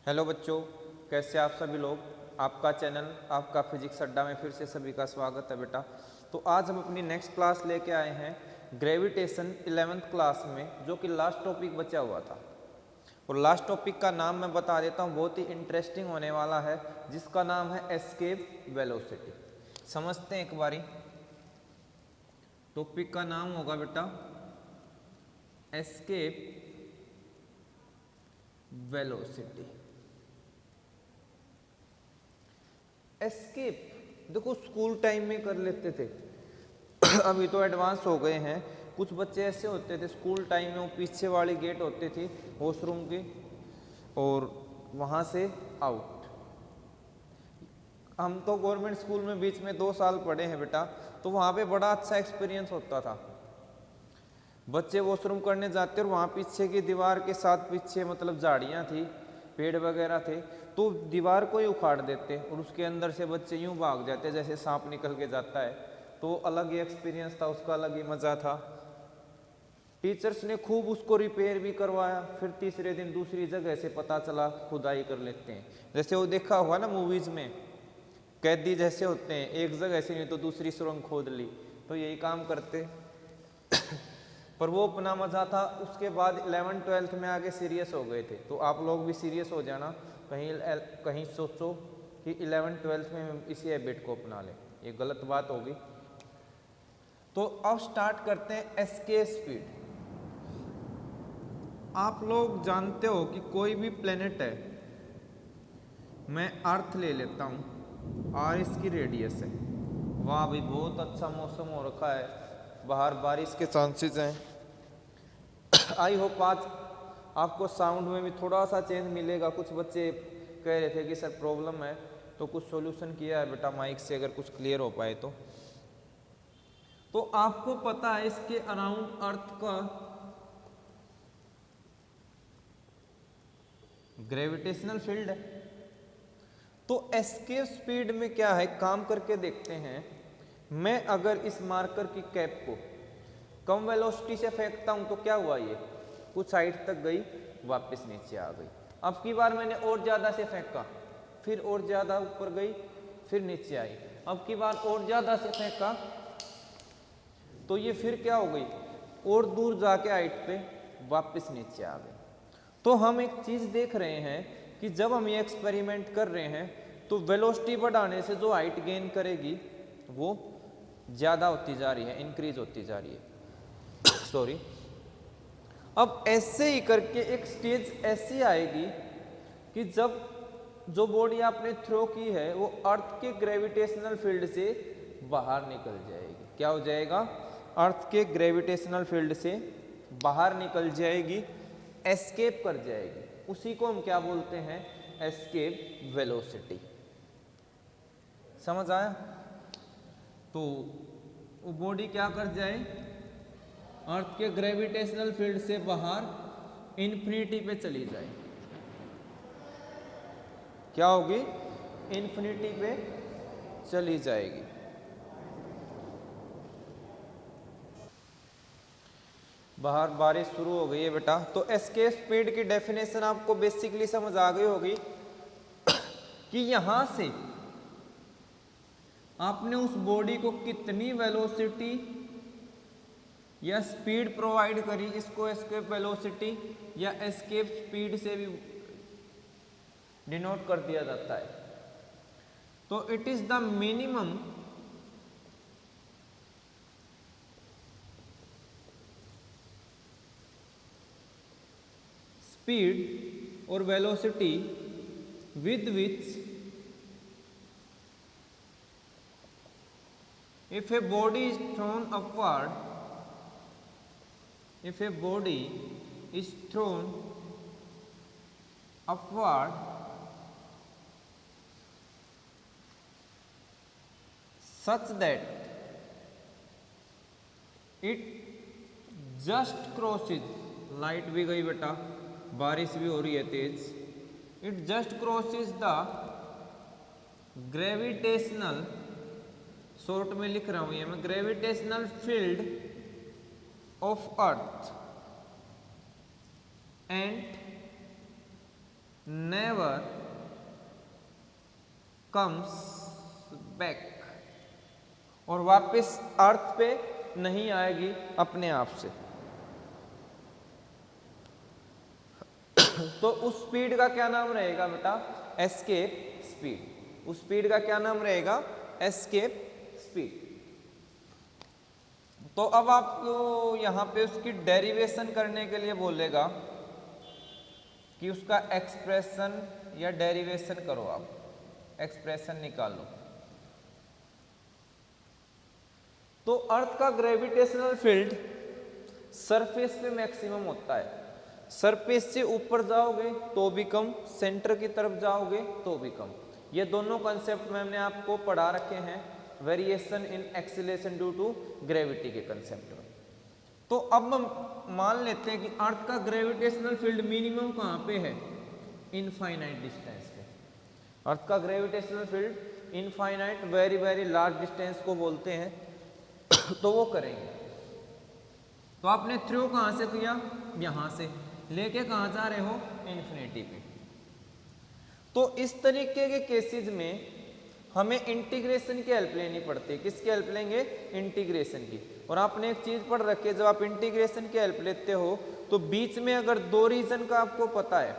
Hello बच्चों, कैसे आप सभी लोग। आपका चैनल आपका फिजिक्स अड्डा में फिर से सभी का स्वागत है बेटा। तो आज हम अपनी नेक्स्ट क्लास लेके आए हैं ग्रेविटेशन 11th क्लास में, जो कि लास्ट टॉपिक बचा हुआ था। और लास्ट टॉपिक का नाम मैं बता देता हूँ, बहुत ही इंटरेस्टिंग होने वाला है, जिसका नाम है एस्केप वेलोसिटी। समझते हैं एक बारी। टॉपिक का नाम होगा बेटा एस्केप वेलोसिटी। एस्केप देखो स्कूल टाइम में कर लेते थे अभी तो एडवांस हो गए हैं। कुछ बच्चे ऐसे होते थे स्कूल टाइम में, वो पीछे वाली गेट होती थी वॉशरूम की, और वहाँ से आउट। हम तो गवर्नमेंट स्कूल में बीच में 2 साल पढ़े हैं बेटा, तो वहाँ पे बड़ा अच्छा एक्सपीरियंस होता था। बच्चे वॉशरूम करने जाते और वहाँ पीछे की दीवार के साथ पीछे मतलब झाड़ियाँ थी, पेड़ वगैरह थे, तो दीवार को ही उखाड़ देते और उसके अंदर से बच्चे यूं भाग जाते जैसे सांप निकल के जाता है। तो अलग ही एक्सपीरियंस था, उसका अलग ही मज़ा था। टीचर्स ने खूब उसको रिपेयर भी करवाया। फिर तीसरे दिन दूसरी जगह से पता चला खुदाई कर लेते हैं। जैसे वो देखा हुआ ना मूवीज़ में, कैदी जैसे होते हैं, एक जगह से नहीं तो दूसरी सुरंग खोद ली, तो यही काम करते पर वो अपना मज़ा था। उसके बाद 11th-12th में आगे सीरियस हो गए थे, तो आप लोग भी सीरियस हो जाना। कहीं सोचो कि 11th-12th में हम इसी हैबिट को अपना लें, ये गलत बात होगी। तो अब स्टार्ट करते हैं एस्केप स्पीड। आप लोग जानते हो कि कोई भी प्लेनेट है, मैं अर्थ ले लेता हूँ, आर इसकी रेडियस है। वाह भाई, बहुत अच्छा मौसम हो रखा है, बाहर बारिश के चांसेस हैं। आई होप आज आपको साउंड में भी थोड़ा सा चेंज मिलेगा। कुछ बच्चे कह रहे थे कि सर प्रॉब्लम है, तो कुछ सॉल्यूशन किया है बेटा माइक से, अगर कुछ क्लियर हो पाए तो आपको पता है इसके अराउंड अर्थ का ग्रेविटेशनल फील्ड है। तो एस्केप स्पीड में क्या है, काम करके देखते हैं। मैं अगर इस मार्कर की कैप को कम वेलोसिटी से फेंकता हूं तो क्या हुआ, ये कुछ हाइट तक गई, वापस नीचे आ गई। अब की बार मैंने और ज्यादा से फेंका, फिर और ज्यादा ऊपर गई, फिर नीचे आई। अब की बार और ज्यादा से फेंका तो ये फिर क्या हो गई, और दूर जाके हाइट पे वापस नीचे आ गई। तो हम एक चीज देख रहे हैं कि जब हम ये एक्सपेरिमेंट कर रहे हैं तो वेलोसिटी बढ़ाने से जो हाइट गेन करेगी वो ज्यादा होती जा रही है, इंक्रीज होती जा रही है सॉरी। अब ऐसे ही करके एक स्टेज ऐसी आएगी कि जब जो बॉडी आपने थ्रो की है वो अर्थ के ग्रेविटेशनल फील्ड से बाहर निकल जाएगी। क्या हो जाएगा, अर्थ के ग्रेविटेशनल फील्ड से बाहर निकल जाएगी, एस्केप कर जाएगी। उसी को हम क्या बोलते हैं, एस्केप वेलोसिटी। समझ आया। तो वो बॉडी क्या कर जाए, अर्थ के ग्रेविटेशनल फील्ड से बाहर इन्फिनिटी पे चली जाए। क्या होगी, इन्फिनिटी पे चली जाएगी। बाहर बारिश शुरू हो गई है बेटा। तो एस्केप स्पीड की डेफिनेशन आपको बेसिकली समझ आ गई होगी कि यहां से आपने उस बॉडी को कितनी वेलोसिटी या स्पीड प्रोवाइड करी, इसको एस्केप वेलोसिटी या एस्केप स्पीड से भी डिनोट कर दिया जाता है। तो it is the minimum speed और velocity with which if a body is thrown upward, if a body is thrown upward such that it just crosses, light भी गई बेटा, बारिश भी हो रही है तेज, it just crosses the gravitational, short में लिख रहा हूं ये मैं, gravitational field of earth and never comes back, और वापस अर्थ पे नहीं आएगी अपने आप से। तो उस स्पीड का क्या नाम रहेगा बेटा? Escape speed. उस स्पीड का क्या नाम रहेगा? Escape speed. तो अब आपको यहाँ पे उसकी डेरिवेशन करने के लिए बोलेगा कि उसका एक्सप्रेशन या डेरिवेशन करो, आप एक्सप्रेशन निकालो। तो अर्थ का ग्रेविटेशनल फील्ड सरफेस पे मैक्सिमम होता है। सरफेस से ऊपर जाओगे तो भी कम, सेंटर की तरफ जाओगे तो भी कम। ये दोनों कंसेप्ट मैंने आपको पढ़ा रखे हैं variation in acceleration due to gravity के कंसेप्ट में। तो अब हम मान लेते हैं कि अर्थ का ग्रेविटेशनल फील्ड मिनिमम कहाँ पे है? इनफाइनाइट डिस्टेंस पे। अर्थ का gravitational field infinite very very large distance को बोलते हैं। तो वो करेंगे। तो आपने थ्रो कहाँ से किया? यहाँ से लेके कहाँ जा रहे हो? इन्फिनिटी पे। तो इस तरीके के केसेस में हमें इंटीग्रेशन की हेल्प लेनी पड़ती है। किसकी हेल्प लेंगे? इंटीग्रेशन की। और आपने एक चीज पढ़ रखी है, जब आप इंटीग्रेशन की हेल्प लेते हो तो बीच में अगर दो रीजन का आपको पता है,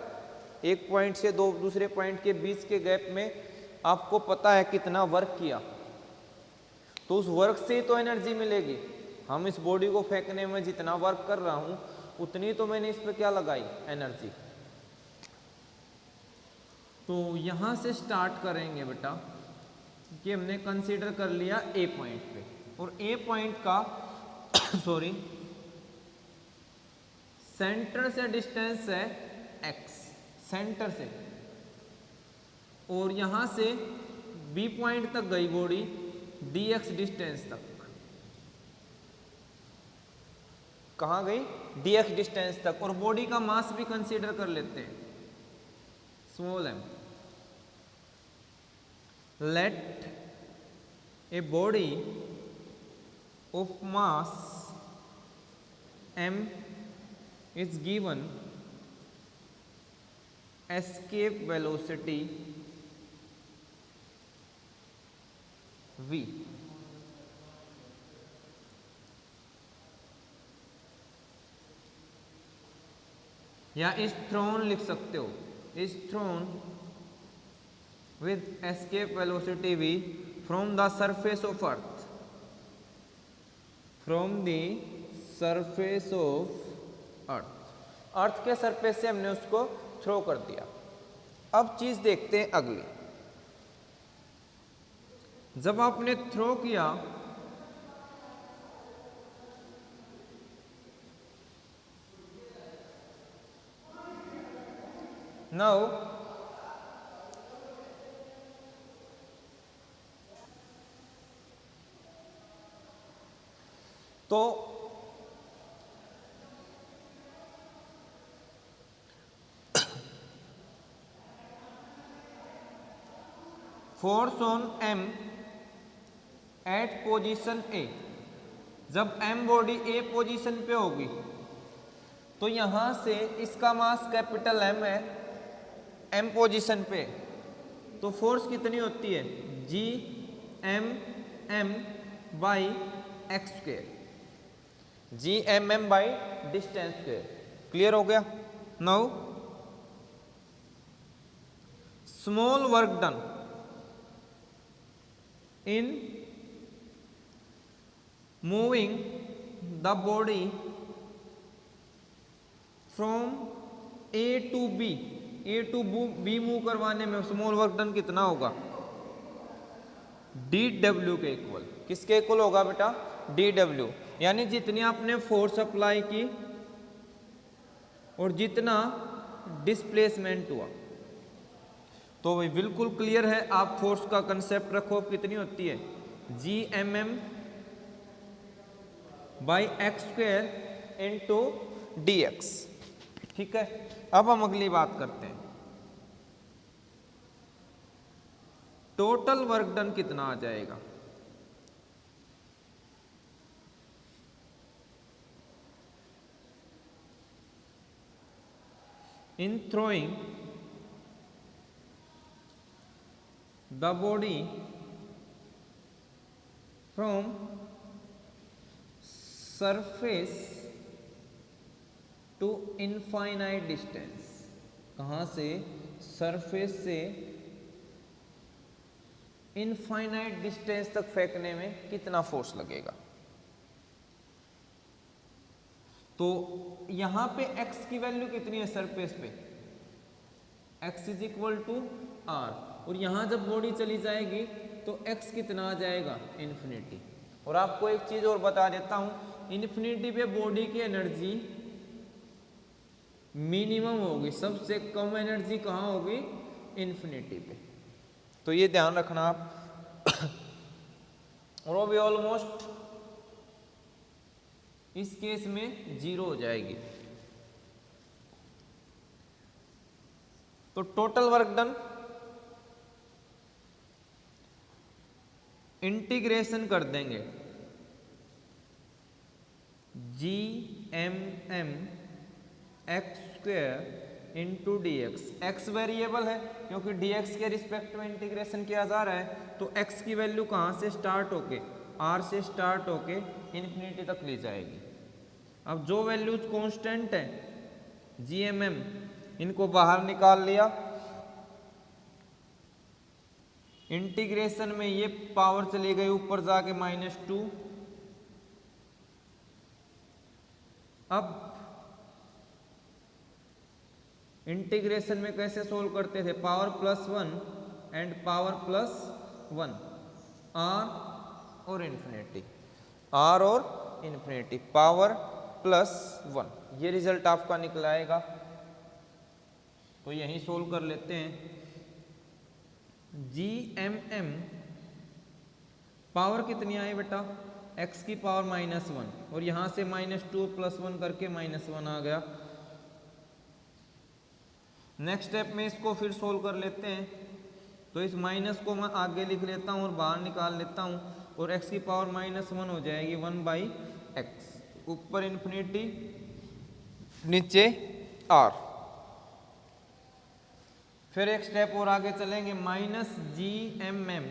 एक पॉइंट से दो दूसरे पॉइंट के बीच के गैप में आपको पता है कितना वर्क किया, तो उस वर्क से ही तो एनर्जी मिलेगी। हम इस बॉडी को फेंकने में जितना वर्क कर रहा हूं उतनी तो मैंने इस पे क्या लगाई? एनर्जी। तो यहां से स्टार्ट करेंगे बेटा कि हमने कंसीडर कर लिया ए पॉइंट पे, और ए पॉइंट का सॉरी सेंटर से डिस्टेंस है x, सेंटर से, और यहां से बी पॉइंट तक गई बॉडी dx डिस्टेंस तक। कहां गई? dx डिस्टेंस तक। और बॉडी का मास भी कंसीडर कर लेते हैं, small m। Let a body of mass m is given escape velocity v। या इज थ्रोन लिख सकते हो, is thrown with escape velocity v from the surface of earth, from the surface of earth। अर्थ के surface से हमने उसको throw कर दिया। अब चीज देखते हैं अगली। जब आपने थ्रो किया नाउ तो force on m at position a, जब m बॉडी a पोजीशन पे होगी तो यहां से इसका मास कैपिटल M है, m पोजीशन पे, तो फोर्स कितनी होती है? G m m by x square, G M M by distance square. Clear हो गया? Now small work done in moving the body from A to B, A to B move करवाने में small work done कितना होगा? D W के equal. किसके equal होगा बेटा? D W. यानी जितनी आपने फोर्स अप्लाई की और जितना डिस्प्लेसमेंट हुआ। तो भाई बिल्कुल क्लियर है, आप फोर्स का कंसेप्ट रखो, कितनी होती है? G M M by x square into d x. ठीक है, अब हम अगली बात करते हैं। टोटल वर्क डन कितना आ जाएगा? In throwing the body from surface to infinite distance, कहाँ से? सरफेस से इनफाइनाइट डिस्टेंस तक फेंकने में कितना फोर्स लगेगा। तो यहां पे x की वैल्यू कितनी है सरफेस पे? x is equal to R, और यहां जब बॉडी चली जाएगी तो x कितना आ जाएगा? इन्फिनिटी। और आपको एक चीज और बता देता हूं, इन्फिनिटी पे बॉडी की एनर्जी मिनिमम होगी, सबसे कम एनर्जी कहाँ होगी? इन्फिनिटी पे। तो ये ध्यान रखना आप। और वो भी ऑलमोस्ट इस केस में 0 हो जाएगी। तो टोटल वर्क डन, इंटीग्रेशन कर देंगे GMM x square into d x. X variable है क्योंकि dx के रिस्पेक्ट में इंटीग्रेशन किया जा रहा है, तो x की वैल्यू कहाँ से स्टार्ट होके? r से स्टार्ट होके इन्फिनिटी तक ली जाएगी। अब जो वैल्यूज कांस्टेंट है GMM, इनको बाहर निकाल लिया, इंटीग्रेशन में ये पावर चली गई ऊपर जाके -2। अब इंटीग्रेशन में कैसे सोल्व करते थे? पावर +1 एंड पावर +1, r और इन्फिनिटी, r और इन्फिनिटी, पावर +1, ये रिजल्ट आपका निकल आएगा। तो यही सोल्व कर लेते हैं। GMM पावर कितनी आई बेटा? x की पावर -1, और यहां से -2 + 1 करके -1 आ गया। नेक्स्ट स्टेप में इसको फिर सोल्व कर लेते हैं। तो इस माइनस को मैं आगे लिख लेता हूँ और बाहर निकाल लेता हूँ, और x की पावर -1 हो जाएगी 1/x, ऊपर इन्फिनिटी नीचे r। फिर एक स्टेप और आगे चलेंगे, -GMM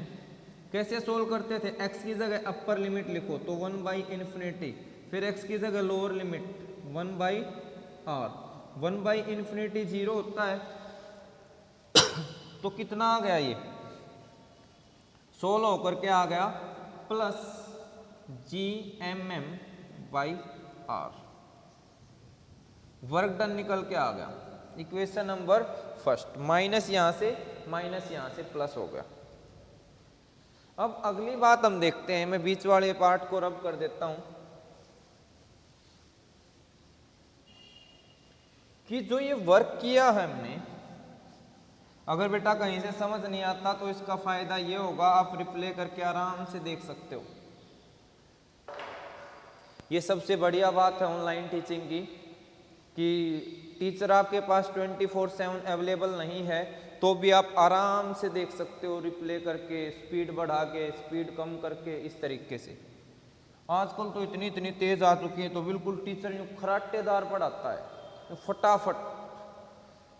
कैसे सोल्व करते थे? x की जगह अपर लिमिट लिखो तो 1/∞, फिर x की जगह लोअर लिमिट 1/r। 1/∞ 0 होता है, तो कितना आ गया? ये 16 होकर के आ गया +GMM/r। वर्क डन निकल के आ गया। इक्वेशन नंबर फर्स्ट, माइनस यहां से प्लस हो गया। अब अगली बात हम देखते हैं, मैं बीच वाले पार्ट को रब कर देता हूं कि जो ये वर्क किया है हमने, अगर बेटा कहीं से समझ नहीं आता तो इसका फायदा ये होगा, आप रिप्ले करके आराम से देख सकते हो। ये सबसे बढ़िया बात है ऑनलाइन टीचिंग की कि टीचर आपके पास 24/7 अवेलेबल नहीं है तो भी आप आराम से देख सकते हो, रिप्ले करके, स्पीड बढ़ा के, स्पीड कम करके, इस तरीके से। आजकल तो इतनी तेज आ चुकी है, तो बिल्कुल टीचर यूँ खराटेदार पढ़ाता है, तो फटाफट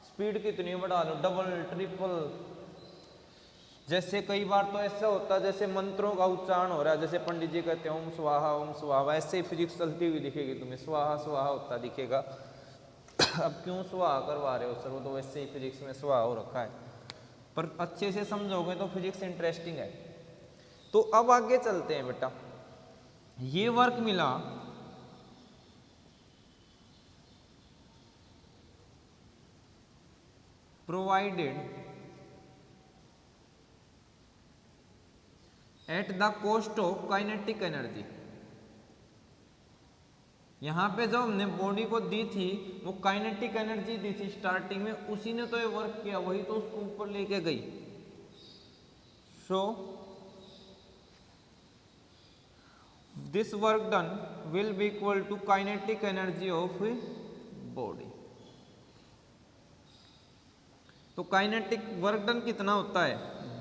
स्पीड कितनी बढ़ा लो, डबल ट्रिपल। जैसे कई बार तो ऐसा होता है जैसे मंत्रों का उच्चारण हो रहा है, जैसे पंडित जी कहते हैं ओम स्वाहा, ऐसे ही फिजिक्स चलती हुई दिखेगी तुम्हें, स्वाहा स्वाहा होता दिखेगा। अब क्यों स्वाहा करवा रहे हो सर? वो तो वैसे ही फिजिक्स में स्वाहा हो रखा है, पर अच्छे से समझोगे तो फिजिक्स इंटरेस्टिंग है। तो अब आगे चलते हैं बेटा। ये वर्क मिला provided at the cost of kinetic energy। यहां पे जो हमने बॉडी को दी थी वो काइनेटिक एनर्जी दी थी स्टार्टिंग में, उसी ने तो ये वर्क किया, वही तो उसको ऊपर लेके गई। So this work done will be equal to kinetic energy of body. तो काइनेटिक वर्क डन कितना होता है?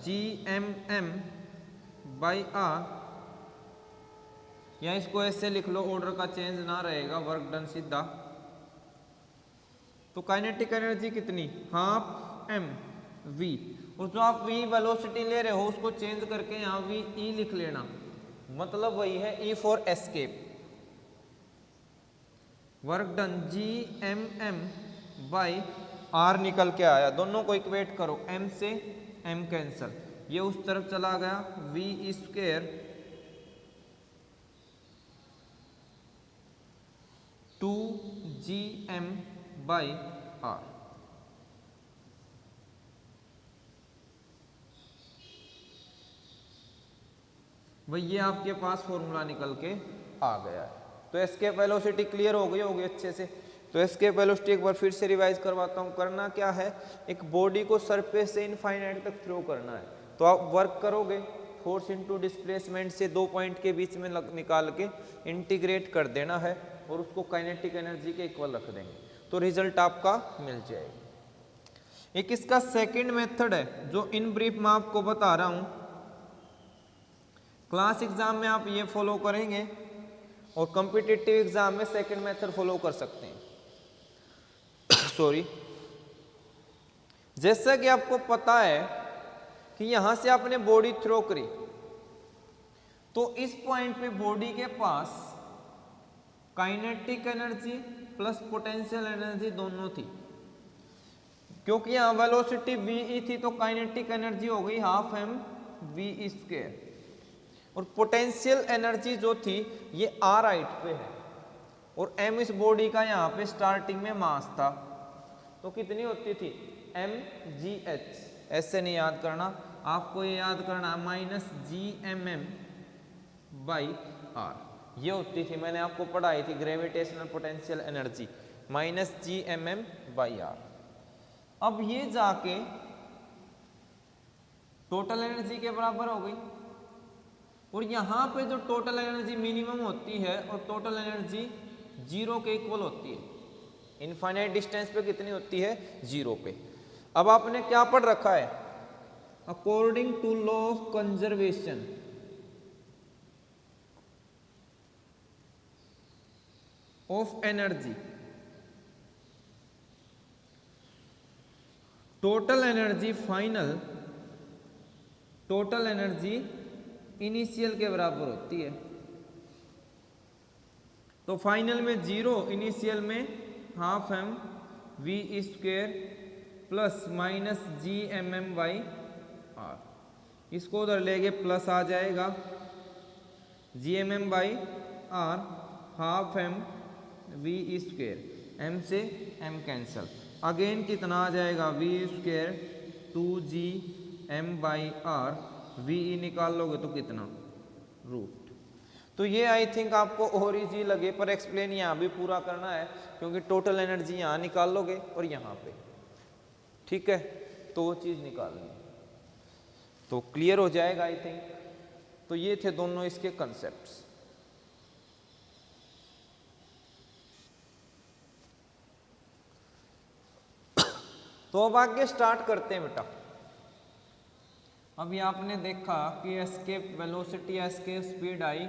GMM/r, या इसको ऐसे लिख लो, ऑर्डर का चेंज ना रहेगा, वर्क डन सीधा। तो काइनेटिक एनर्जी कितनी? 12 mv, और जो आप v वेलोसिटी ले रहे हो उसको चेंज करके यहाँ v e लिख लेना, मतलब वही है e for escape. Work done GMM by r निकल के आया, दोनों को इक्वेट करो, m से m कैंसल, ये उस तरफ चला गया, v square 2GM by r। भाई ये आपके पास फॉर्मूला निकल के आ गया है। तो एस्केप वेलोसिटी क्लियर हो गई होगी अच्छे से। तो एस्केप वेलोसिटी एक बार फिर से रिवाइज करवाता हूँ। करना क्या है, एक बॉडी को सरफेस से इनफाइनाइट तक थ्रो करना है। तो आप वर्क करोगे, फोर्स इनटू डिस्प्लेसमेंट से 2 पॉइंट के बीच में निकाल के इंटीग्रेट कर देना है और उसको काइनेटिक एनर्जी के इक्वल रख देंगे, तो रिजल्ट आपका मिल जाएगा। एक इसका सेकेंड मेथड है जो इन ब्रीफ मैं आपको बता रहा हूँ, क्लास एग्जाम में आप ये फॉलो करेंगे और कॉम्पिटिटिव एग्जाम में सेकंड मेथड फॉलो कर सकते हैं। सॉरी, जैसा कि आपको पता है कि यहां से आपने बॉडी थ्रो करी, तो इस पॉइंट पे बॉडी के पास kinetic energy plus potential energy दोनों थी। क्योंकि यहां वेलोसिटी ve थी तो काइनेटिक एनर्जी हो गई हाफ m v स्क्वायर, और पोटेंशियल एनर्जी जो थी ये r हाइट पे है और m इस बॉडी का यहाँ पे स्टार्टिंग में मास था, तो कितनी होती थी mgh। ऐसे नहीं याद करना, आपको ये याद करना माइनस GMM बाई r, ये होती थी, मैंने आपको पढ़ाई थी gravitational potential energy minus GMM by r। अब ये जाके टोटल एनर्जी के बराबर हो गई, और यहाँ पे जो टोटल एनर्जी मिनिमम होती है और टोटल एनर्जी 0 के इक्वल होती है। इनफाइनाइट डिस्टेंस पे कितनी होती है, 0 पे। अब आपने क्या पढ़ रखा है, according to law of conservation of energy, total energy final total energy initial के बराबर होती है। तो फाइनल में 0, इनिशियल में half m v square plus minus GMM by r, इसको उधर लेके प्लस आ जाएगा GMM by r half m v square, m से m कैंसल, अगेन कितना आ जाएगा v square 2GM by r, V निकाल लोगे तो कितना रूट। तो ये आई थिंक आपको और इजी लगे, पर एक्सप्लेन यहाँ भी पूरा करना है क्योंकि टोटल एनर्जी यहाँ निकाल लोगे और यहाँ पे, ठीक है, तो वो चीज़ निकालनी है, तो क्लियर हो जाएगा आई थिंक। तो ये थे दोनों इसके कंसेप्ट्स। तो अब आगे स्टार्ट करते हैं बेटा। अभी आपने देखा कि escape velocity escape speed I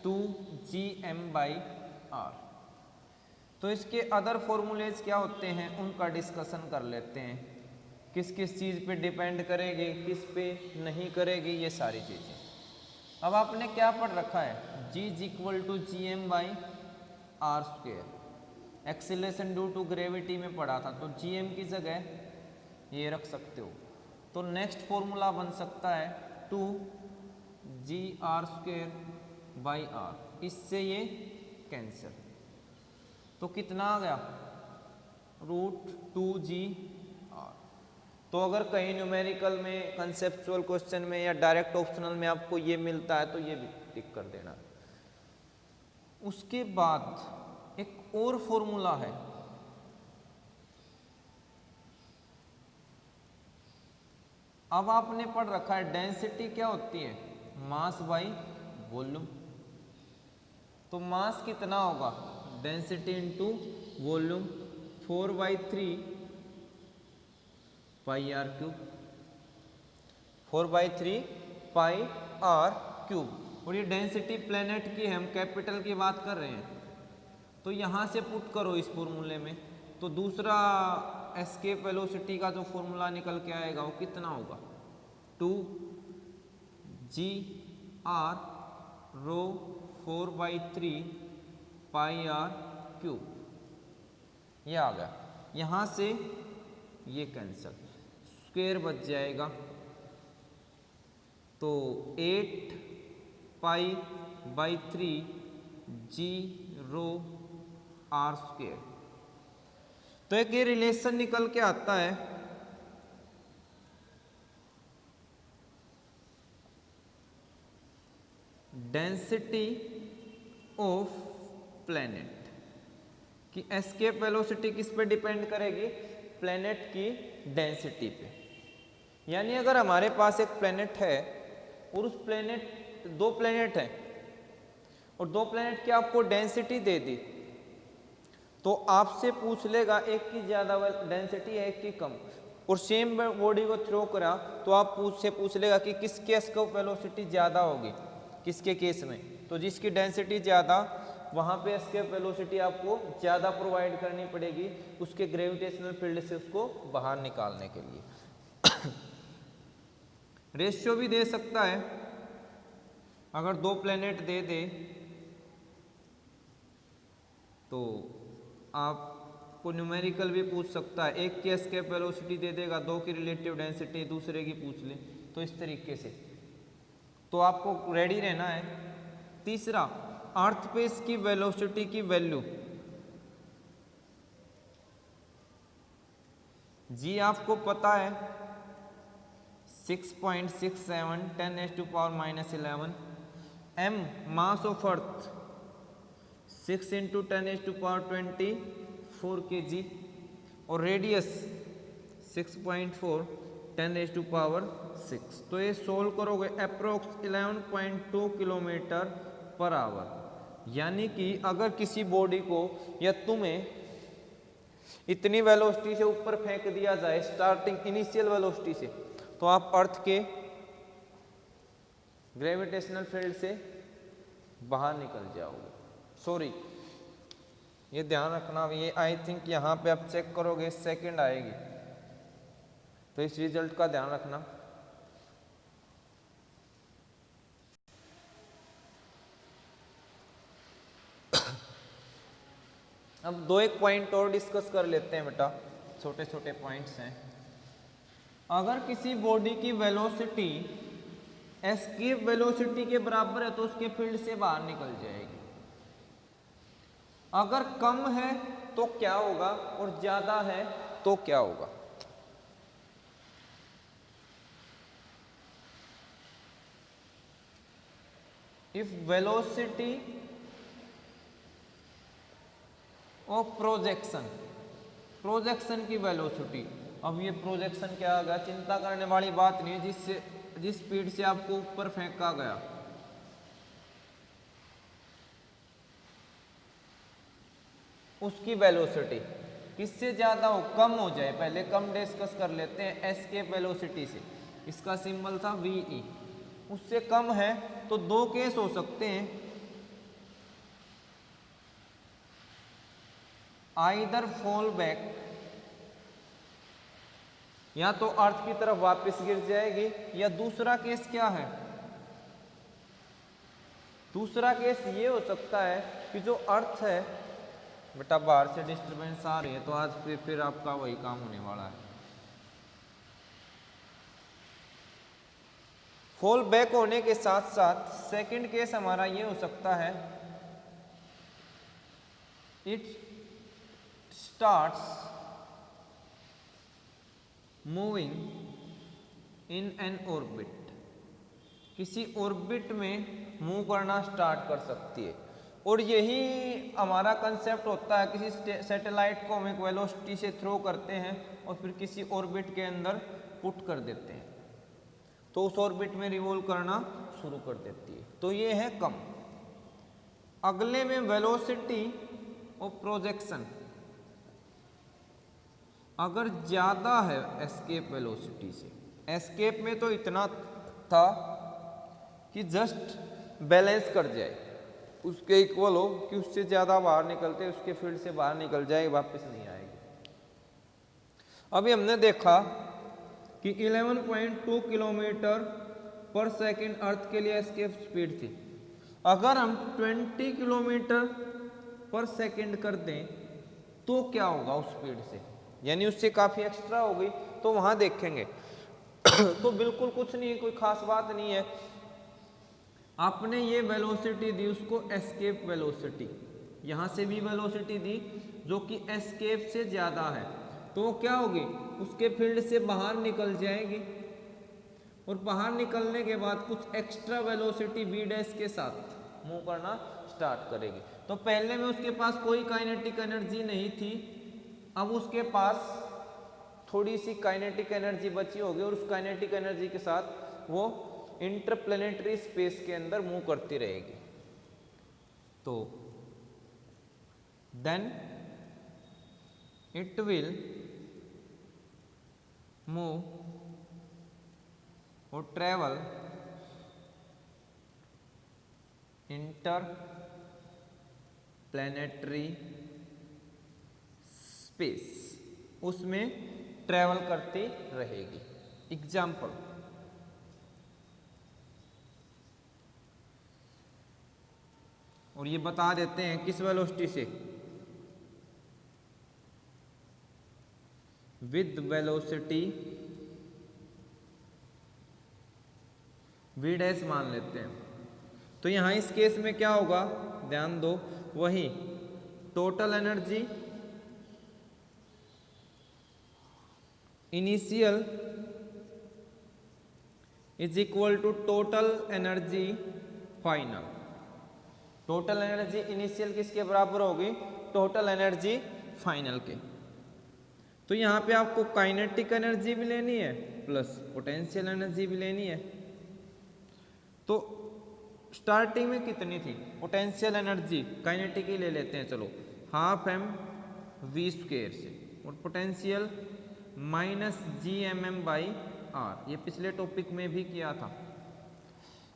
2GM by r। तो इसके अदर फॉर्मूलेज क्या होते हैं उनका डिस्कशन कर लेते हैं, किस किस चीज़ पे डिपेंड करेगी, किस पे नहीं करेगी, ये सारी चीज़ें। अब आपने क्या पढ़ रखा है, G is equal to GM by r square, acceleration due to gravity में पढ़ा था, तो GM की जगह ये रख सकते हो। तो नेक्स्ट फॉर्मूला बन सकता है 2GR स्क्वेयर बाई r, इससे ये कैंसिल, तो कितना आ गया रूट 2GR। तो अगर कहीं न्यूमेरिकल में, कंसेप्चुअल क्वेश्चन में या डायरेक्ट ऑप्शनल में आपको ये मिलता है तो ये भी टिक कर देना। उसके बाद एक और फॉर्मूला है, अब आपने पढ़ रखा है डेंसिटी क्या होती है, मास बाई वॉल्यूम। तो मास कितना होगा, density into volume 4/3 pi R cube, 4/3 pi R cube. और ये डेंसिटी प्लेनेट की है, हम कैपिटल की बात कर रहे हैं, तो यहाँ से पुट करो इस फॉर्मूले में, तो दूसरा एस्केप वेलोसिटी का जो फॉर्मूला निकल के आएगा वो कितना होगा, 2g(r) रो 4/3 πr³। ये आ गया, यहाँ से ये कैंसल, स्क्वायर बच जाएगा तो 8π/3 g(r²)। तो एक ये रिलेशन निकल के आता है, डेंसिटी ऑफ प्लैनेट कि एस्केप वेलोसिटी किस पे डिपेंड करेगी, प्लैनेट की डेंसिटी पे। यानी अगर हमारे पास एक प्लैनेट है और उस प्लैनेट, दो प्लैनेट हैं और दो प्लैनेट की आपको डेंसिटी दे दी, तो आपसे पूछ लेगा एक की ज़्यादा डेंसिटी है एक की कम, और सेम बॉडी को थ्रो करा तो आप पूछ लेगा कि किसके एस्केप वेलोसिटी ज़्यादा होगी, किसके केस में। तो जिसकी डेंसिटी ज़्यादा वहाँ पे एस्केप वेलोसिटी आपको ज़्यादा प्रोवाइड करनी पड़ेगी उसके ग्रेविटेशनल फील्ड से उसको बाहर निकालने के लिए। रेशियो भी दे सकता है, अगर दो प्लैनेट दे दे तो आपको न्यूमेरिकल भी पूछ सकता है, एक की एस्केप वेलोसिटी दे देगा, दो की रिलेटिव डेंसिटी दूसरे की पूछ ले, तो इस तरीके से तो आपको रेडी रहना है। तीसरा, अर्थ पे इसकी वेलोसिटी की वैल्यू जी आपको पता है 6.67 10⁻⁻11, m mass of earth 6 × 10⁻24 kg और रेडियस 6.4 10⁻6। तो ये सोल्व करोगे अप्रोक्स 11.2 km/h। यानी कि अगर किसी बॉडी को या तुम्हें इतनी वेलोसिटी से ऊपर फेंक दिया जाए स्टार्टिंग इनिशियल वेलोसिटी से, तो आप अर्थ के ग्रेविटेशनल फील्ड से बाहर निकल जाओगे। सॉरी, ये ध्यान रखना, ये आई थिंक यहाँ पे आप चेक करोगे सेकंड आएगी, तो इस रिजल्ट का ध्यान रखना। अब दो एक पॉइंट और डिस्कस कर लेते हैं बेटा, छोटे छोटे पॉइंट्स हैं। अगर किसी बॉडी की वेलोसिटी एस्केप वेलोसिटी के बराबर है तो उसके फील्ड से बाहर निकल जाएगी। अगर कम है तो क्या होगा और ज्यादा है तो क्या होगा। If velocity of projection, projection की वेलोसिटी, अब ये प्रोजेक्शन क्या होगा, चिंता करने वाली बात नहीं है, जिस स्पीड से आपको ऊपर फेंका गया उसकी वेलोसिटी किससे ज़्यादा हो, कम हो जाए, पहले कम डिस्कस कर लेते हैं, एस्केप वेलोसिटी से, इसका सिंबल था VE, उससे कम है तो दो केस हो सकते हैं, आइदर फॉल बैक, या तो अर्थ की तरफ वापस गिर जाएगी, या दूसरा केस क्या है, दूसरा केस ये हो सकता है कि जो अर्थ है, बेटा बाहर से डिस्टरबेंस आ रही है तो आज फिर आपका वही काम होने वाला है। फॉल बैक होने के साथ साथ सेकंड केस हमारा ये हो सकता है, it starts moving in an orbit, किसी ऑर्बिट में मूव करना स्टार्ट कर सकती है। और यही हमारा कंसेप्ट होता है, किसी सैटेलाइट को हम एक वेलोसिटी से थ्रो करते हैं और फिर किसी ऑर्बिट के अंदर पुट कर देते हैं तो उस ऑर्बिट में रिवॉल्व करना शुरू कर देती है, तो ये है कम। अगले में वेलोसिटी ऑफ प्रोजेक्शन, अगर ज़्यादा है एस्केप वेलोसिटी से, एस्केप में तो इतना था कि जस्ट बैलेंस कर जाए, उसके इक्वल हो कि उससे ज़्यादा बाहर निकलते उसके फील्ड से बाहर निकल जाए, वापस नहीं आएगी। अभी हमने देखा कि 11.2 किलोमीटर पर सेकंड अर्थ के लिए एस्केप स्पीड थी। अगर हम 20 किलोमीटर पर सेकंड कर दें तो क्या होगा उस स्पीड से, यानी उससे काफ़ी एक्स्ट्रा हो गई, तो वहाँ देखेंगे। तो बिल्कुल कुछ नहीं है, कोई खास बात नहीं है। आपने ये वेलोसिटी दी उसको एस्केप वेलोसिटी, यहाँ से भी वेलोसिटी दी जो कि एस्केप से ज़्यादा है, तो क्या होगी, उसके फील्ड से बाहर निकल जाएगी और बाहर निकलने के बाद कुछ एक्स्ट्रा वेलोसिटी v डैश के साथ मूव करना स्टार्ट करेगी। तो पहले में उसके पास कोई काइनेटिक एनर्जी नहीं थी, अब उसके पास थोड़ी सी काइनेटिक एनर्जी बची होगी और उस काइनेटिक एनर्जी के साथ वो इंटरप्लेनेटरी स्पेस के अंदर मूव करती रहेगी। तो देन इट विल मूव और ट्रेवल इंटर प्लैनेटरी स्पेस, उसमें ट्रेवल करती रहेगी। एग्जाम्पल, और ये बता देते हैं किस वेलोसिटी से, विद वेलोसिटी v डैश मान लेते हैं। तो यहाँ इस केस में क्या होगा, ध्यान दो, वही total energy initial is equal to total energy final. Total energy initial किसके बराबर होगी, टोटल एनर्जी फाइनल के। तो यहाँ पे आपको काइनेटिक एनर्जी भी लेनी है प्लस पोटेंशियल एनर्जी भी लेनी है। तो स्टार्टिंग में कितनी थी पोटेंशियल एनर्जी, काइनेटिक ही ले लेते हैं चलो, हाफ एम वी स्क्वायर से, और potential minus G M M by R, ये पिछले टॉपिक में भी किया था।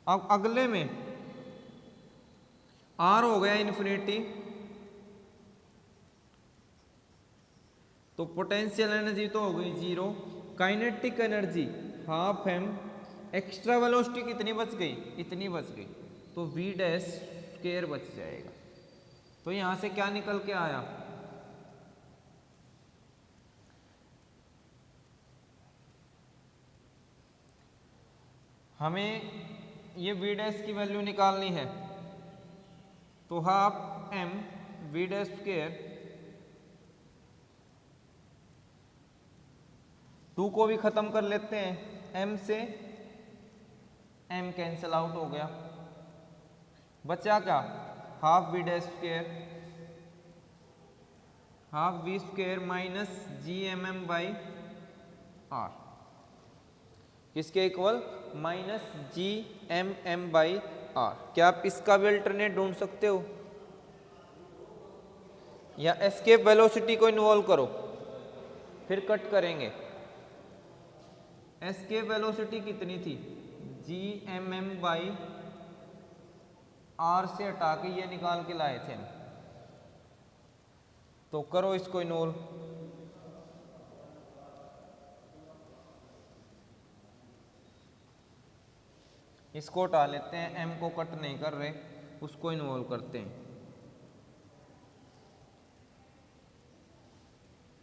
अब अगले में आर हो गया इन्फिनिटी, तो पोटेंशियल एनर्जी तो हो गई zero, kinetic energy half M, extra velocity कितनी बच गई, इतनी बच गई, तो v डैश स्क्वायर बच जाएगा। तो यहां से क्या निकल के आया, हमें ये v डैश की वैल्यू निकालनी है, तो half m v dash square, 2 को भी खत्म कर लेते हैं, m से m कैंसिल आउट हो गया, बचा क्या, half v dash square, half v square minus G M M by R, किसके equal, minus G M M by R. क्या आप इसका भी अल्टरनेट ढूंढ सकते हो, या एस्केप वेलोसिटी को इन्वॉल्व करो फिर कट करेंगे। एस्केप वेलोसिटी कितनी थी, G M M by R से हटा के ये निकाल के लाए थे, तो करो इसको इन्वॉल्व। इसको हटा लेते हैं, m को कट नहीं कर रहे, उसको इन्वॉल्व करते हैं।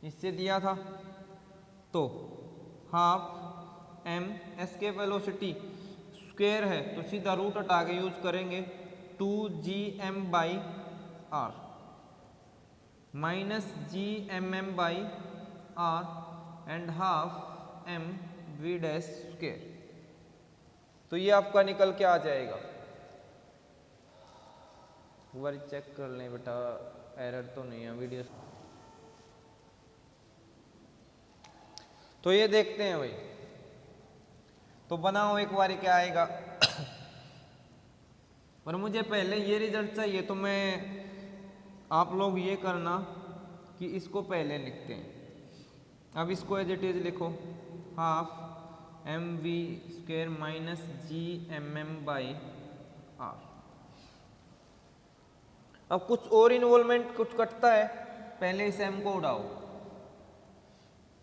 इससे दिया था तो half m escape velocity square है, तो सीधा रूट हटा के यूज करेंगे, 2gm by R minus G M M by R and half m v dash square. तो ये आपका निकल के आ जाएगा, एक बार चेक कर लें बेटा, एरर तो नहीं है वीडियो। तो ये देखते हैं भाई, तो बनाओ एक बार क्या आएगा। पर मुझे पहले ये रिजल्ट चाहिए, तो मैं, आप लोग ये करना कि इसको पहले लिखते हैं। अब इसको एज इट इज लिखो, half M V square minus G M M by R. अब कुछ और इन्वॉल्वमेंट कुछ कटता है, पहले इस m को उड़ाओ,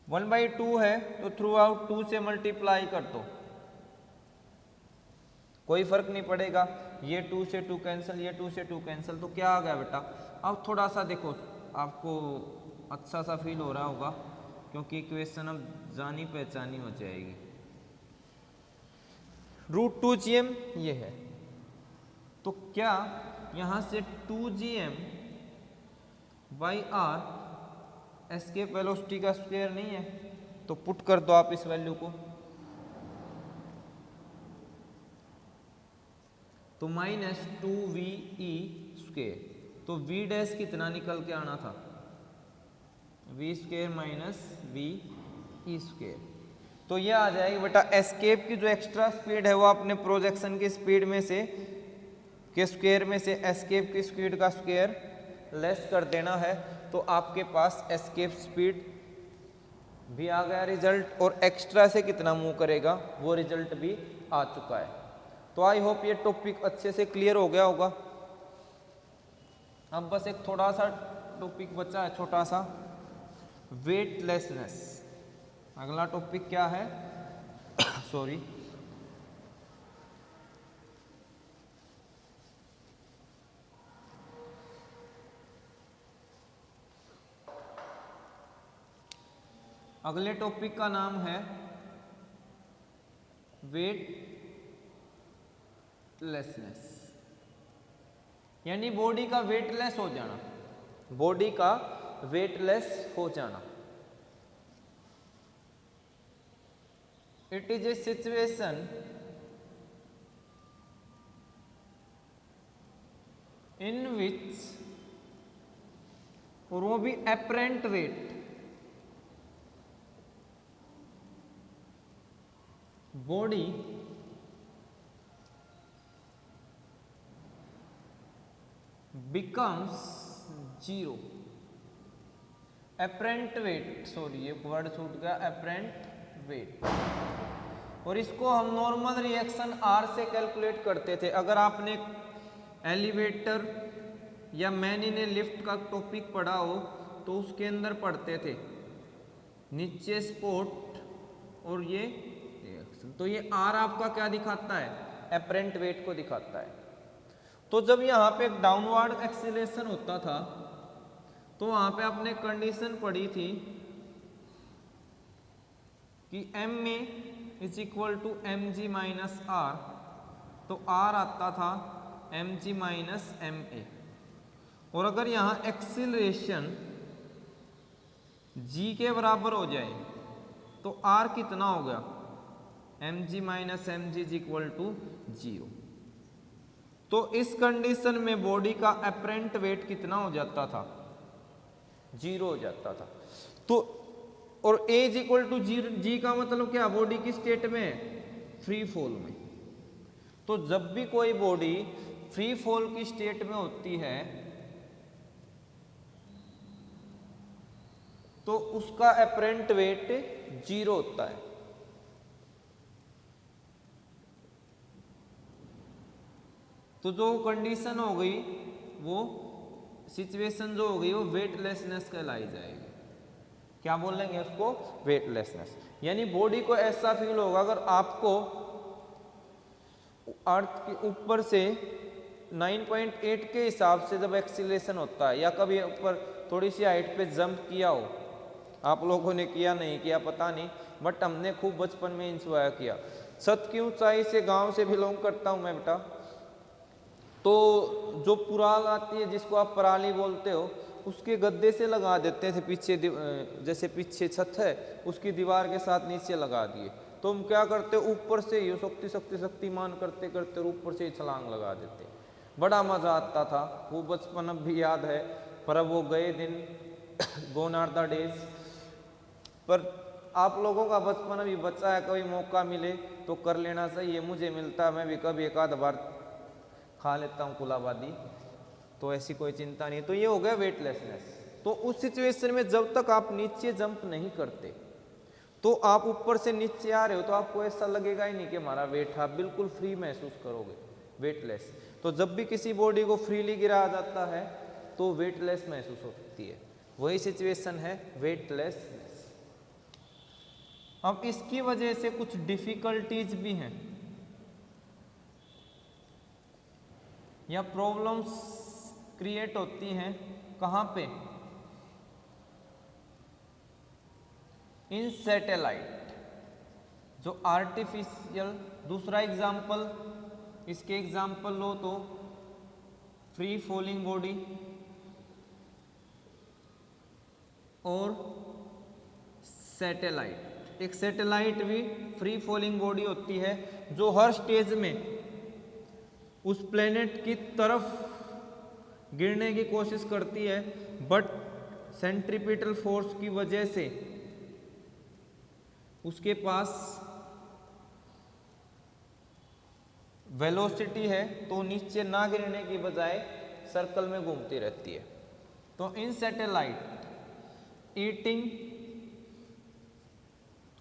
1/2 है तो थ्रू आउट 2 से मल्टीप्लाई कर दो, कोई फर्क नहीं पड़ेगा। ये 2 से 2 कैंसिल, ये 2 से 2 कैंसिल, तो क्या आ गया बेटा। अब थोड़ा सा देखो, आपको अच्छा सा फील हो रहा होगा क्योंकि इक्वेशन अब जानी पहचानी हो जाएगी। √2gm ये है, तो क्या यहाँ से 2gm by R escape velocity का स्क्वायर नहीं है, तो पुट कर दो आप इस वैल्यू को, तो -2ve स्क्वायर, तो v डैश कितना निकल के आना था, v square minus V E square, तो ये आ जाएगी बेटा एस्केप की जो एक्स्ट्रा स्पीड है वो अपने प्रोजेक्शन की स्पीड में से के स्क्वायर में से एस्केप की स्पीड का स्क्वायर लेस कर देना है, तो आपके पास एस्केप स्पीड भी आ गया रिजल्ट, और एक्स्ट्रा से कितना मूव करेगा वो रिजल्ट भी आ चुका है। तो आई होप ये टॉपिक अच्छे से क्लियर हो गया होगा। अब बस एक थोड़ा सा टॉपिक बचा है, छोटा सा, वेटलेसनेस। अगला टॉपिक क्या है सॉरी अगले टॉपिक का नाम है वेटलेसनेस, यानी बॉडी का वेटलेस हो जाना, बॉडी का वेटलेस हो जाना। It is a situation in which, और वो भी apparent weight, body becomes zero, apparent weight, sorry ये वर्ड छूट गया, एपरेंट वेट। और इसको हम नॉर्मल रिएक्शन आर से कैलकुलेट करते थे। अगर आपने एलिवेटर या मैन इन ए लिफ्ट का टॉपिक पढ़ा हो तो उसके अंदर पढ़ते थे नीचे स्पॉट और ये रिएक्शन, तो ये आर आपका क्या दिखाता है, एपरेंट वेट को दिखाता है। तो जब यहाँ पे एक डाउनवर्ड एक्सीलरेशन होता था तो वहां पे आपने कंडीशन पढ़ी थी कि M A is equal to M G minus R, तो आर आता था M G minus M A, और अगर यहाँ एक्सीलरेशन जी के बराबर हो जाए तो आर कितना हो गया, M G minus M G is equal to zero. तो इस कंडीशन में बॉडी का एपरेंट वेट कितना हो जाता था, जीरो हो जाता था। तो और ए इज इक्वल टू जी का मतलब क्या, बॉडी की स्टेट में, फ्री फॉल में। तो जब भी कोई बॉडी फ्री फॉल की स्टेट में होती है तो उसका एपरेंट वेट जीरो होता है। तो जो कंडीशन हो गई, वो सिचुएशन जो हो गई वो वेटलेसनेस कहलाई जाएगी। क्या बोलेंगे उसको, वेटलेसनेस। यानी बॉडी को ऐसा फील होगा, अगर आपको अर्थ के ऊपर से 9.8 के हिसाब से जब एक्सीलरेशन होता है, या कभी ऊपर थोड़ी सी हाइट पे जंप किया हो, आप लोगों ने किया नहीं किया पता नहीं, बट हमने खूब बचपन में इंजॉय किया। छत की ऊंचाई से गांव से बिलोंग करता हूं मैं बेटा, तो जो पुराल आती है जिसको आप पराली बोलते हो, उसके गद्दे से लगा देते थे पीछे, जैसे पीछे छत है उसकी दीवार के साथ नीचे लगा दिए, तो हम क्या करते, ऊपर से ही शक्तिमान करते करते ऊपर से ही छलांग लगा देते। बड़ा मजा आता था, वो बचपन अब भी याद है, पर अब वो गए दिन, गोन आर द डेज। पर आप लोगों का बचपन अभी बचा है, कभी मौका मिले तो कर लेना चाहिए। मुझे मिलता है, मैं भी कभी एक आध बार खा लेता हूँ कुलाबादी, तो ऐसी कोई चिंता नहीं। तो ये हो गया वेटलेसनेस। तो उस सिचुएशन में जब तक आप नीचे जंप नहीं करते, तो आप ऊपर से नीचे आ रहे हो तो आपको ऐसा लगेगा ही नहीं कि हमारा वेट, आप बिल्कुल फ्री महसूस करोगे, वेटलेस। तो जब भी किसी बॉडी को फ्रीली गिराया जाता है तो वेटलेस महसूस होती है, वही सिचुएशन है वेटलेसनेस। अब इसकी वजह से कुछ डिफिकल्टीज भी हैं या प्रॉब्लम्स क्रिएट होती हैं। कहाँ पे? इन सैटेलाइट जो आर्टिफिशियल। दूसरा एग्जाम्पल, इसके एग्जाम्पल लो तो फ्री फॉलिंग बॉडी और सैटेलाइट। एक सैटेलाइट भी फ्री फॉलिंग बॉडी होती है जो हर स्टेज में उस प्लेनेट की तरफ गिरने की कोशिश करती है, बट सेंट्रीपिटल फोर्स की वजह से उसके पास वेलोसिटी है तो नीचे ना गिरने की बजाय सर्कल में घूमती रहती है। तो इन सैटेलाइट ईटिंग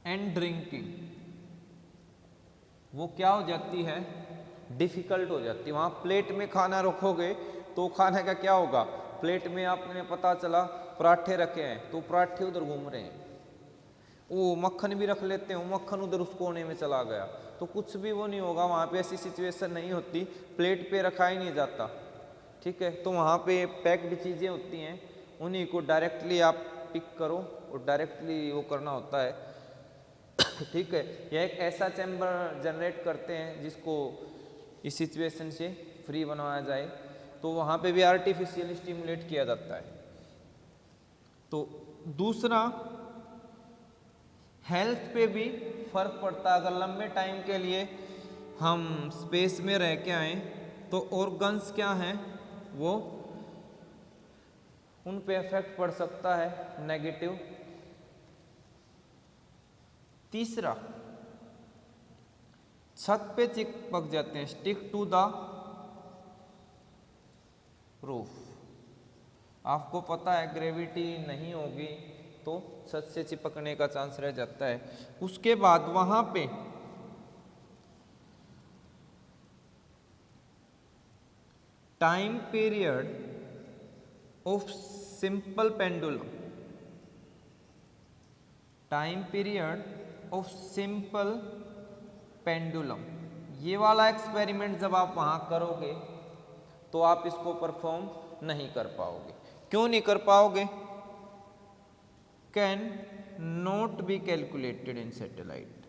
एंड ड्रिंकिंग वो क्या हो जाती है? डिफिकल्ट हो जाती है। वहाँ प्लेट में खाना रखोगे तो खाने का क्या होगा? प्लेट में आपने पता चला पराठे रखे हैं तो पराठे उधर घूम रहे हैं, वो मक्खन भी रख लेते हैं, मक्खन उधर उस कोने में चला गया, तो कुछ भी वो नहीं होगा। वहाँ पे ऐसी सिचुएशन नहीं होती, प्लेट पे रखा ही नहीं जाता, ठीक है। तो वहाँ पे पैक्ड चीज़ें होती हैं, उन्हीं को डायरेक्टली आप पिक करो और डायरेक्टली वो करना होता है, ठीक है। यह एक ऐसा चैम्बर जनरेट करते हैं जिसको इस सिचुएशन से फ्री बनवाया जाए, तो वहाँ पे भी आर्टिफिशियल स्टिमुलेट किया जाता है। तो दूसरा, हेल्थ पे भी फर्क पड़ता है। अगर लंबे टाइम के लिए हम स्पेस में रह के आए तो ऑर्गन्स क्या हैं वो उन पे इफेक्ट पड़ सकता है नेगेटिव। तीसरा, छत पे चिपक जाते हैं, स्टिक टू द रूफ। आपको पता है ग्रेविटी नहीं होगी तो छत से चिपकने का चांस रह जाता है। उसके बाद वहां पे time period of simple pendulum, time period of simple pendulum, ये वाला एक्सपेरिमेंट जब आप वहां करोगे तो आप इसको परफॉर्म नहीं कर पाओगे। क्यों नहीं कर पाओगे? Can not be calculated in satellite.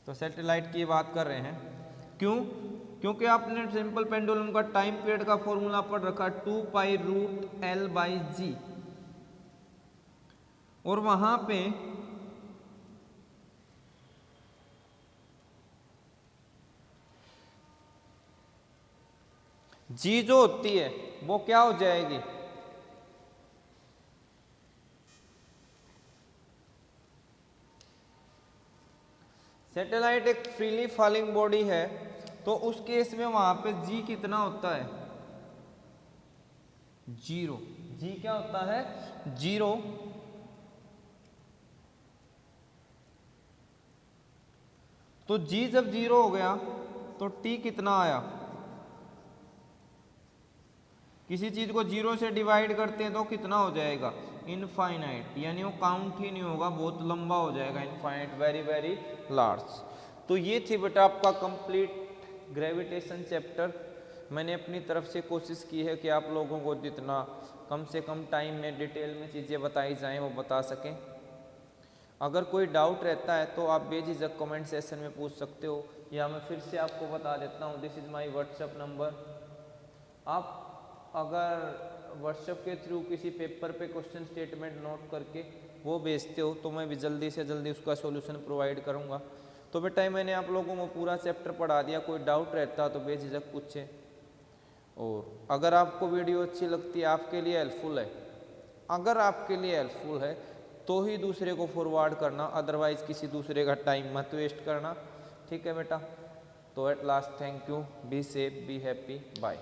तो सैटेलाइट की बात कर रहे हैं, क्यों? क्योंकि आपने सिंपल पेंडुलम का टाइम पीरियड का फॉर्मूला पढ़ रखा 2π√L/g, और वहां पे जी जो होती है वो क्या हो जाएगी? सैटेलाइट एक फ्रीली फॉलिंग बॉडी है, तो उस केस में वहां पे जी कितना होता है? 0। जी क्या होता है? 0। तो जी जब 0 हो गया तो टी कितना आया? किसी चीज को 0 से डिवाइड करते हैं तो कितना हो जाएगा? इनफाइनाइट, यानी वो काउंट ही नहीं होगा, बहुत लंबा हो जाएगा, इनफाइनाइट, वेरी वेरी लार्ज। तो ये थी बेटा आपका कंप्लीट ग्रेविटेशन चैप्टर। मैंने अपनी तरफ से कोशिश की है कि आप लोगों को जितना कम से कम टाइम में डिटेल में चीज़ें बताई जाएं वो बता सकें। अगर कोई डाउट रहता है तो आप बेझिझक कमेंट सेक्शन में पूछ सकते हो, या मैं फिर से आपको बता देता हूँ, this is my WhatsApp number. आप अगर व्हाट्सएप के थ्रू किसी पेपर पे क्वेश्चन स्टेटमेंट नोट करके वो भेजते हो तो मैं भी जल्दी से जल्दी उसका सॉल्यूशन प्रोवाइड करूँगा। तो बेटा मैंने आप लोगों को पूरा चैप्टर पढ़ा दिया, कोई डाउट रहता तो बेझिझक पूछें। और अगर आपको वीडियो अच्छी लगती है, आपके लिए हेल्पफुल है, अगर आपके लिए हेल्पफुल है तो ही दूसरे को फॉरवर्ड करना, अदरवाइज किसी दूसरे का टाइम मत वेस्ट करना, ठीक है बेटा। तो at last thank you, be safe, be happy, bye.